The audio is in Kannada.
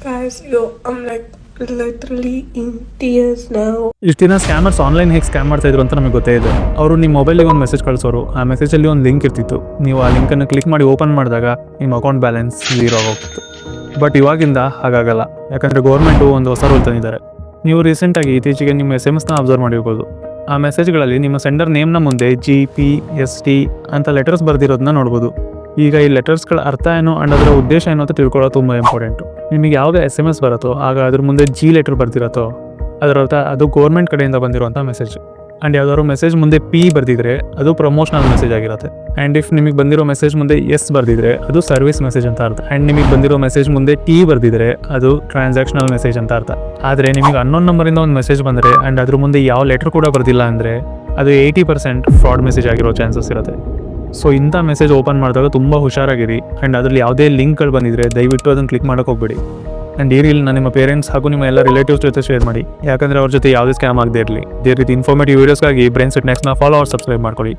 Guys, yo, I'm like literally in tears now. ಇಷ್ಟು ದಿನ ಸ್ಕ್ಯಾಮರ್ಸ್ ಆನ್ಲೈನ್ ಹೇಗೆ ಸ್ಕ್ಯಾಮ್ ಮಾಡ್ತಾ ಇದ್ರು ಅಂತ ನಮಗೆ ಗೊತ್ತೇ ಇದೆ. ಅವರು ನಿಮ್ಮ ಮೊಬೈಲಿಗೆ ಒಂದು ಮೆಸೇಜ್ ಕಳಿಸೋರು. ಆ ಮೆಸೇಜಲ್ಲಿ ಒಂದು ಲಿಂಕ್ ಇರ್ತಿತ್ತು. ನೀವು ಆ ಲಿಂಕನ್ನು ಕ್ಲಿಕ್ ಮಾಡಿ ಓಪನ್ ಮಾಡಿದಾಗ ನಿಮ್ಮ ಅಕೌಂಟ್ ಬ್ಯಾಲೆನ್ಸ್ 0 ಆಗೋಗ್ತಿತ್ತು. ಬಟ್ ಇವಾಗಿಂದ ಹಾಗಾಗಲ್ಲ. ಯಾಕಂದರೆ ಗೌರ್ಮೆಂಟು ಒಂದು ಹೊಸ ರೂಲ್ ತಂದಿದ್ದಾರೆ. ನೀವು ರೀಸೆಂಟಾಗಿ ಇತ್ತೀಚೆಗೆ ನಿಮ್ಮ SMS ಅಬ್ಸರ್ವ್ ಮಾಡಿರ್ಬೋದು. ಆ ಮೆಸೇಜ್ಗಳಲ್ಲಿ ನಿಮ್ಮ ಸೆಂಡರ್ ನೇಮ್ನ ಮುಂದೆ GPST ಅಂತ ಲೆಟರ್ಸ್ ಬರೆದಿರೋದನ್ನ ನೋಡ್ಬೋದು. ಈಗ ಈ ಲೆಟರ್ಸ್ಗಳ ಅರ್ಥ ಏನು ಅಂಡ್ ಅದರ ಉದ್ದೇಶ ಏನು ಅಂತ ತಿಳ್ಕೊಳ್ಳೋದು ತುಂಬ ಇಂಪಾರ್ಟೆಂಟು. ನಿಮಗೆ ಯಾವುದೇ SMS ಬರುತ್ತೋ ಆಗ ಅದ್ರ ಮುಂದೆ G ಲೆಟರ್ ಬರ್ದಿರತ್ತೋ ಅದರ ಅರ್ಥ ಅದು ಗೌರ್ಮೆಂಟ್ ಕಡೆಯಿಂದ ಬಂದಿರುವಂಥ ಮೆಸೇಜ್. ಆ್ಯಂಡ್ ಯಾವ್ದಾದ್ರು ಮೆಸೇಜ್ ಮುಂದೆ P ಬರ್ದಿದ್ರೆ ಅದು ಪ್ರಮೋಷನಲ್ ಮೆಸೇಜ್ ಆಗಿರುತ್ತೆ. ಆ್ಯಂಡ್ ಇಫ್ ನಿಮಗೆ ಬಂದಿರೋ ಮೆಸೇಜ್ ಮುಂದೆ S ಬರ್ದಿದ್ರೆ ಅದು ಸರ್ವಿಸ್ ಮೆಸೇಜ್ ಅಂತ ಅರ್ಥ. ಆ್ಯಂಡ್ ನಿಮಗೆ ಬಂದಿರೋ ಮೆಸೇಜ್ ಮುಂದೆ T ಬರ್ದಿದ್ರೆ ಅದು ಟ್ರಾನ್ಸಾಕ್ಷನಲ್ ಮೆಸೇಜ್ ಅಂತ ಅರ್ಥ. ಆದರೆ ನಿಮಗೆ ಅನ್ನೋನ್ ನಂಬರಿಂದ ಒಂದು ಮೆಸೇಜ್ ಬಂದರೆ ಆ್ಯಂಡ್ ಅದ್ರ ಮುಂದೆ ಯಾವ ಲೆಟರ್ ಕೂಡ ಬರ್ದಿಲ್ಲ ಅಂದರೆ ಅದು 80% ಫ್ರಾಡ್ ಮೆಸೇಜ್ ಆಗಿರೋ ಚಾನ್ಸಸ್ ಇರುತ್ತೆ. ಸೊ ಇಂಥ ಮೆಸೇಜ್ ಓಪನ್ ಮಾಡಿದಾಗ ತುಂಬ ಹುಷಾರಾಗಿರಿ. ಆ್ಯಂಡ್ ಅದರಲ್ಲಿ ಯಾವುದೇ ಲಿಂಕ್ಗಳು ಬಂದಿದ್ರೆ ದಯವಿಟ್ಟು ಅದನ್ನು ಕ್ಲಿಕ್ ಮಾಡೋಕೆ ಹೋಗ್ಬೇಡಿ. ಆ್ಯಂಡ್ ಈ ರೀಲ್ ನಿಮ್ಮ ಪೇರೆಂಟ್ಸ್ ಹಾಗೂ ನಿಮ್ಮ ಎಲ್ಲ ರಿಲೇಟಿವ್ಸ್ ಜೊತೆ ಶೇರ್ ಮಾಡಿ. ಯಾಕಂದರೆ ಅವ್ರ ಜೊತೆ ಯಾವುದೇ ಸ್ಕ್ಯಾಮ್ ಆಗದೇ ಇರಲಿ. ಇದೇ ರೀತಿ ಇನ್ಫಾರ್ಮೇಟಿವ್ ವೀಡಿಯೋಸ್ಗಾಗಿ ಬ್ರೈನ್ ಸೆಟ್ ನೆಕ್ಸ್ಟ್ನ ಫಾಲೋ ಆರ್ ಸಬ್ಸ್ಕ್ರೈಬ್ ಮಾಡ್ಕೊಳ್ಳಿ.